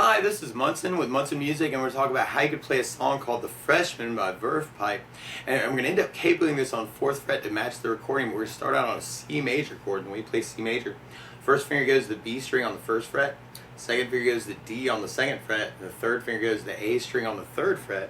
Hi, this is Munson with Munson Music, and we're talking about how you could play a song called The Freshman by Verve pipe. And I'm going to end up cabling this on 4th fret to match the recording. We're going to start out on a C major chord, and we play C major. First finger goes to the B string on the 1st fret, second finger goes to the D on the 2nd fret, and the third finger goes to the A string on the 3rd fret.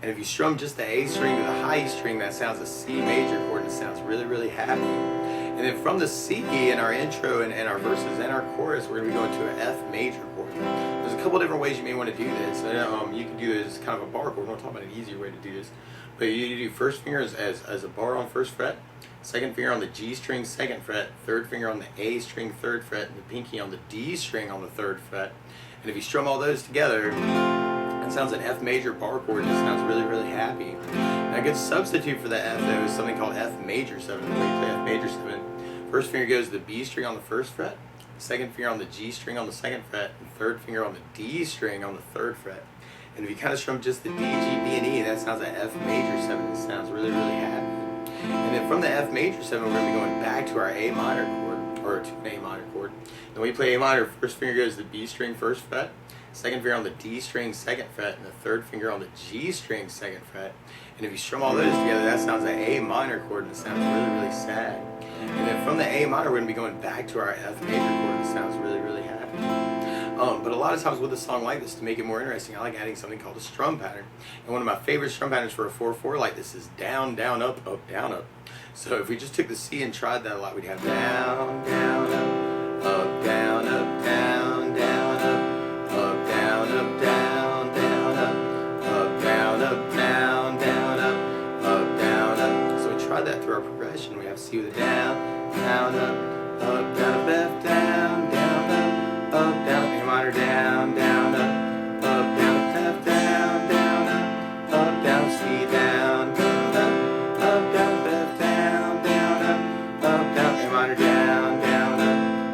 And if you strum just the A string to the high string, that sounds a C major chord, and it sounds really, really happy. And then from the C in our intro and our verses and our chorus, we're going to be going to an F major chord. There's a couple different ways you may want to do this. You can do this as kind of a bar chord. We're going to talk about an easier way to do this. But you do first finger as a bar on 1st fret, second finger on the G string 2nd fret, third finger on the A string 3rd fret, and the pinky on the D string on the 3rd fret. And if you strum all those together, it sounds an F major bar chord, and it sounds really, really happy. Now a good substitute for the F, though, is something called F major 7. When you play F major 7, first finger goes to the B string on the 1st fret, second finger on the G string on the 2nd fret, and third finger on the D string on the 3rd fret. And if you kind of strum just the D, G, B, and E, that sounds like F major 7. It sounds really, really happy. And then from the F major 7, we're going to be going back to our A minor chord, or to an A minor chord. And when we play A minor, first finger goes to the B string 1st fret, second finger on the D string 2nd fret, and the third finger on the G string 2nd fret. And if you strum all those together, that sounds like A minor chord, and it sounds really, really sad. And then from the A minor, we're going to be going back to our F major chord, and it sounds really, really happy. But a lot of times with a song like this, to make it more interesting, I like adding something called a strum pattern. And one of my favorite strum patterns for a 4/4 like this is down, down, up, up, down, up. So if we just took the C and tried that a lot, we'd have down, down, up, up, down, up, down, down, up, up, down, up, down, down, up, up, down, up, down, down, up, down, up. So we tried that through our progression. We have C with a down, down, up, down, up, F, down, down, up, down, A minor, down, down, up, down, F, down, down, up, down, C, down, down, up, down, F, down, down, down, A minor, down, down,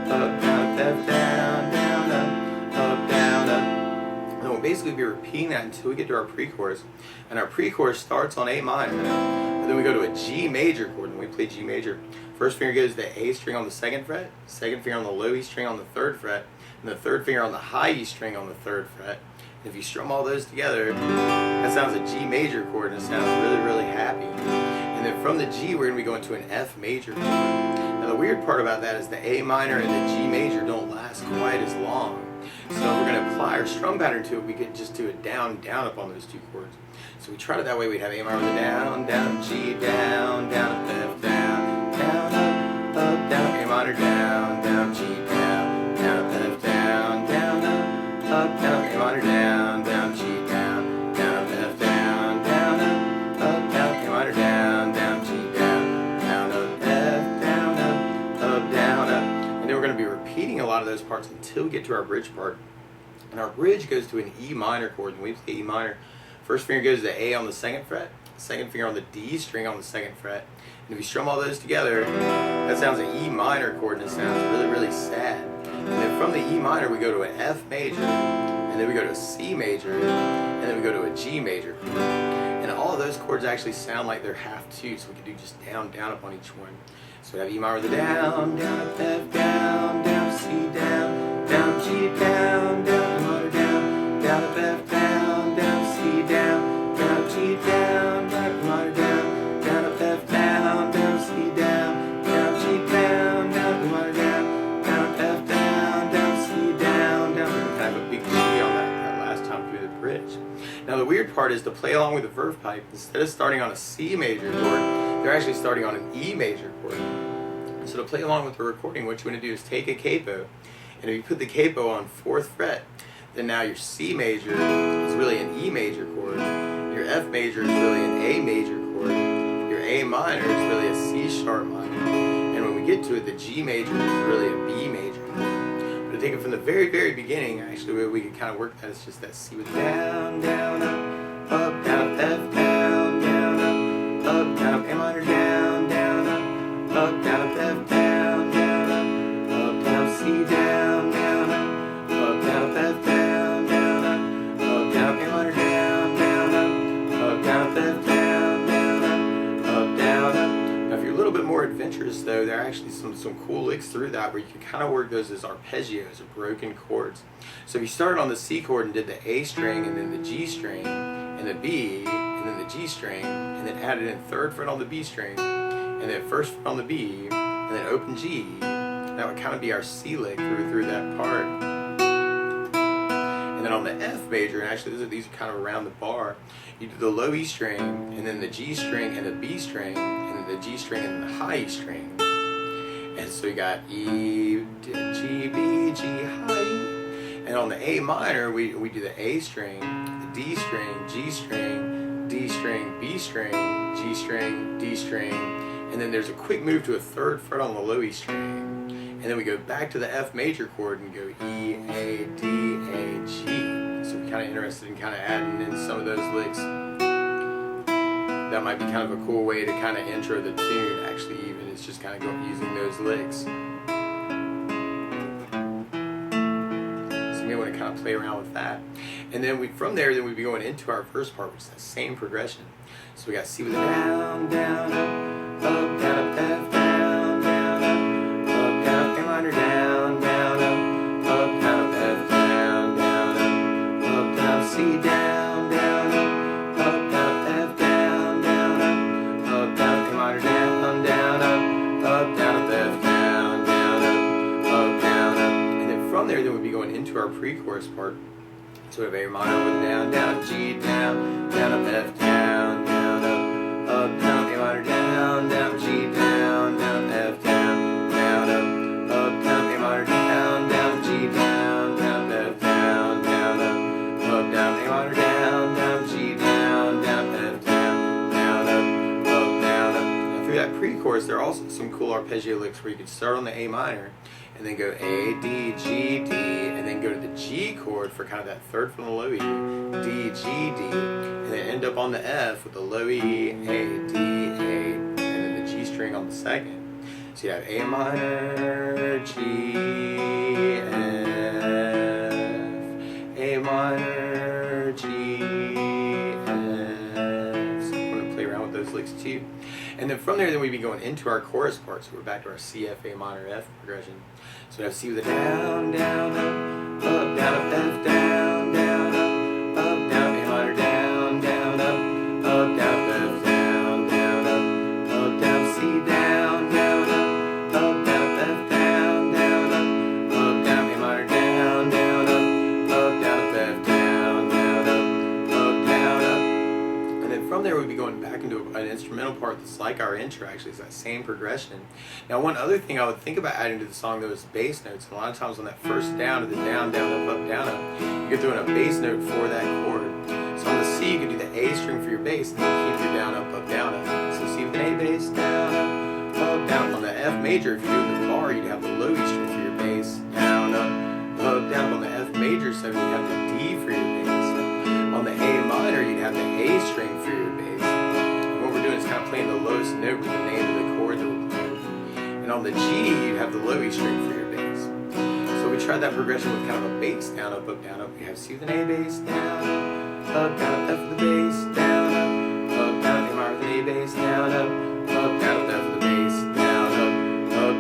down, F, down, down, And we'll basically be repeating that until we get to our pre-chorus. And our pre-chorus starts on A minor, and then we go to a G major chord, and we play G major. First finger goes to the A string on the 2nd fret, second finger on the low E string on the 3rd fret, and the third finger on the high E string on the 3rd fret. And if you strum all those together, that sounds a G major chord, and it sounds really, really happy. And then from the G, we're going to be going to an F major chord. Now the weird part about that is the A minor and the G major don't last quite as long. So if we're going to apply our strum pattern to it, we could just do a down, down, up on those two chords. So we tried it that way. We'd have A minor with a down, down, G, down, down, up, F, down, down, up, down, A minor, down, down, G, down, down, up, F, down, down, up, down, A minor, down, down, G, down, down, up, F, down, down, down, A minor, down, down, G, down, up, F, down, down, up. And then we're going to be repeating a lot of those parts until we get to our bridge part. And our bridge goes to an E minor chord, and we play E minor. First finger goes to the A on the 2nd fret, second finger on the D string on the 2nd fret. And if you strum all those together, that sounds an E minor chord, and it sounds really, really sad. And then from the E minor, we go to an F major, and then we go to a C major, and then we go to a G major. And all of those chords actually sound like they're half two, so we can do just down, down, up on each one. So we have E minor with a down, down, up, F, down, down, C, down, down, G, down, down, E minor, down, down, up, F, down, down, C, down, down, G, down, down, E minor, down, down, up, F, down, down, C, down, down, G, down, down, E minor, down, down, up, F, down, down, C, down, down. We can have a big G on that last time through the bridge. Now the weird part is to play along with the Verve pipe, instead of starting on a C major chord, they're actually starting on an E major chord. So to play along with the recording, what you want to do is take a capo, and if you put the capo on 4th fret, then now your C major is really an E major chord, your F major is really an A major chord, your A minor is really a C sharp minor, and when we get to it, the G major is really a B major chord. But to take it from the very, very beginning, actually we can kind of work that as just that C with down, down, up, down, F, down, down, up, down, A minor, down, down, up, down, F, down, down, up, down, C, down, down, up, down, F, down, down, up, down, A minor, down, down, up, down, F, down, down, up, down. Now if you're a little bit more adventurous though, there are actually some some cool licks through that where you can kind of work those as arpeggios or broken chords. So if you started on the C chord and did the A string and then the G string and the B and then the G string and then added in 3rd fret on the B string and then 1st fret on the B and then open G, that would kind of be our C lick through that part. And then on the F major, and actually these are kind of around the bar, you do the low E string and then the G string and the B string and then the G string and the high E string. And so you got E, G, B, G, high E. And on the A minor, we do the A string, the D string, G string, D string, B string, G string, D string, and then there's a quick move to a 3rd fret on the low E string. And then we go back to the F major chord and go E, A, D, A, G. So we're kind of interested in kind of adding in some of those licks. That might be kind of a cool way to kind of intro the tune, actually, even. It's just kind of using those licks. So you may want to kind of play around with that. And then from there, then we'd be going into our verse part, which is that same progression. So we got C with a down, down, up, down, up, F, down, down, up, down, A minor, down, down, up, down, up, F, down, down, up, down, C, down, down, up, down, F, down, down, up, down, A minor, down, down, up, down, F, down, down, up, down, and then from there, then we'd be going into our pre-chorus part. So we have A minor with down, down, G, down, down, up, F, down, down, up, down, A minor, down, down, G, down, down, F, down, down, up, down, A minor, down, down, G, down, down, F, down, down, down, A minor, down, down, G, down, down, F, down, down, down. Now through that pre-chorus, there are also some cool arpeggio licks where you could start on the A minor and then go A, D, G, D, and then go to the G chord for kind of that 3rd from the low E, D, G, D, and then end up on the F with the low E, A, D, A, and then the G string on the 2nd. So you have A minor, G, F, A minor, G, F. So I'm going to play around with those licks too. And then from there, then we'd be going into our chorus part. So we're back to our C, F, A minor, F progression. So we have C with a down, down, up, down, up, F, down, down, up, down, A minor, down, down, up, down, up, F, down, down, up, down, C, down, down, up, down, up, F, down, down, down, A minor, down, down, up, down, up, F, down, down, down, and then from there we'd be going back into an instrumental part that's like our intro. Actually, it's that same progression. Now, one other thing I would think about adding to the song, though, is bass notes. And a lot of times on that first down to the down, down, up, down, up, you're doing a bass note for that chord. So on the C, you can do the A string for your bass, and then keep your down, up, down, up. So C with an A bass, down, up, down. On the F major, if you're doing the bar, you'd have the low E string for your bass, down, up, down. On the F major 7, you'd have the D for your bass. On the A minor, you'd have the A string for your bass. And what we're doing is kind of playing the lowest note with the name of the chord that we're playing. And on the G, you'd have the low E string for your bass. So we tried that progression with kind of a bass, down, up, down, up. We have C with an A bass, down, down, up, F with the bass, down, down, A minor with an A bass, down, down, up, F with the bass, down,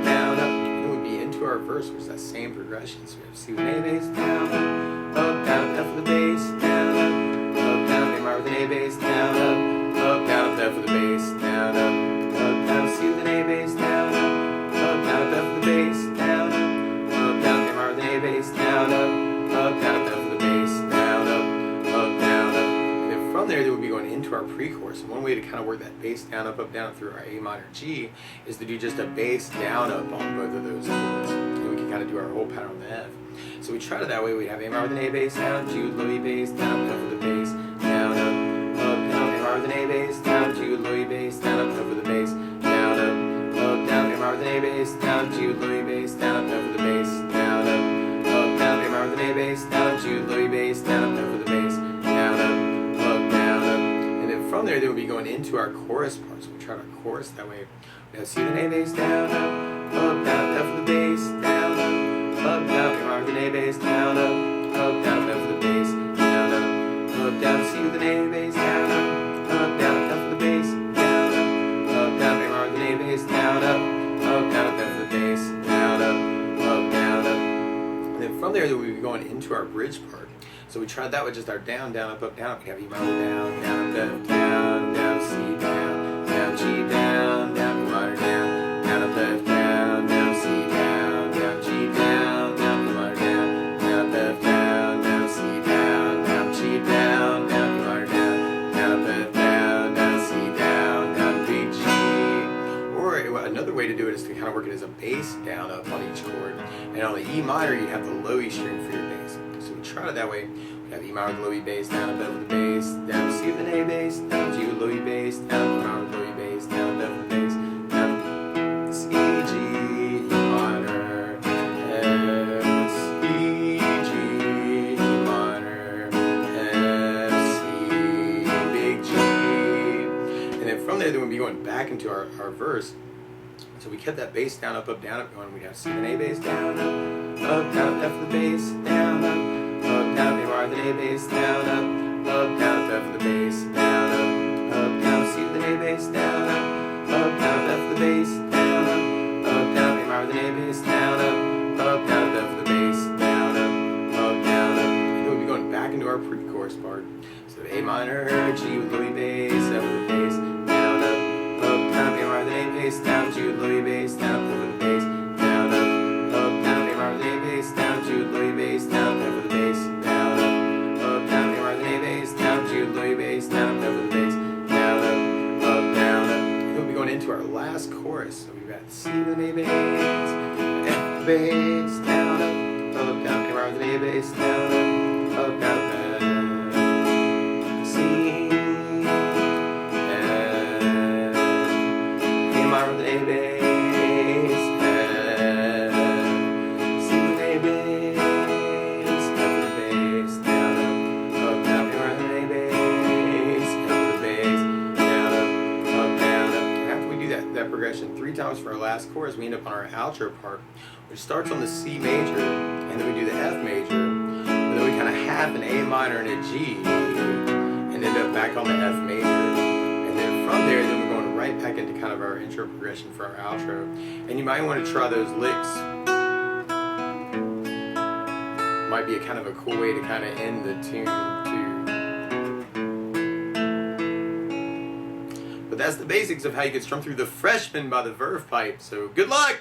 down, up. And then we'd be into our verse, which is that same progression. So we have C with an A bass, down, down, F with the bass, down, down, A minor with an A bass, down, down, F with the bass, down, down, C with an A bass, down, down, F with the bass, down, down, A minor with an A bass, down, down, F with the bass, down, down, and then from there, they would be going into our pre-chorus. And one way to kind of work that bass down, up, down through our A minor G is to do just a bass down, up on both of those chords. And we can kind of do our whole pattern on the F. So we tried it that way. We have A minor with an A bass, down, G with low E bass, down, F with the bass, down, down, A minor with an A bass, down, G with low E bass, down, F with the bass, down, down, A minor with an A bass, down, G with low E bass, down, F with the bass, down, down, A minor with an A bass, down, G with low E bass, down, F with the bass, down, down, and then from there, they would be going into our chorus part. So we tried our chorus that way. We have C with an A bass, down, down, F with the bass, down, down, A minor with an A bass, down, down, F with the bass, down, down, C with an A bass, down, down, F with the bass, down, down, A minor with an A bass, down, down, F with the bass, there, then we'd be going into our bridge part. So we tried that with just our down, down, up, down. We have E minor down, down, down, down, down, C down, down, G down, down, E minor down, down, up, down, down, C down, down, G down, down, E minor down, down, up, down, C down, down, G down, down, E minor down, down, up, down, C down, down, big G. Or another way to do it is to kind of work it as a bass down up on each chord. And on the E minor, you have the low E string for your bass. So we tried it that way. We have E minor with low E bass, down up with the bass, down C with an A bass, down G with low E bass, down E minor with low E bass, down up with the bass, down C, G, E minor, F, C, G, E minor, F, C, big G. And then from there, then we'll be going back into our verse. So we kept that bass down, up, going. We'd have C and A bass, down, up, down, F with the bass, down, up, down, A minor with an A bass, down, up, down, F with the bass, down, down, C with an A bass, down, down, F with the bass, down, down, A minor with an A bass, down, down, F with the bass, down, down. And then we'll be going back into our pre-chorus part. So A minor, G with low E bass, F with the bass, down, down, A minor with an A bass, down, G with low E bass, down, F with the bass, down, down, A minor with an A bass, down, G with low E bass, down, F with the bass, down, down, A minor with an A bass, down, G with low E bass, down, F with the bass, down, down. And we'll be going into our last chorus. So we've got C with an A bass, F bass, down, down, A minor with an A bass, down, down, C. With an A bass, C with an A bass, F with the bass, down, down, A with an A bass, F with the bass, down, down. And after we do that progression 3 times for our last chorus, we end up on our outro part, which starts on the C major, and then we do the F major, and then we kind of half an A minor and a G, and end up back on the F major. And then from there, then we're going right back into kind of our intro progression for our outro. And you might want to try those licks. Might be a kind of a cool way to kind of end the tune too. But that's the basics of how you can strum through the Freshmen by the Verve pipe. So good luck!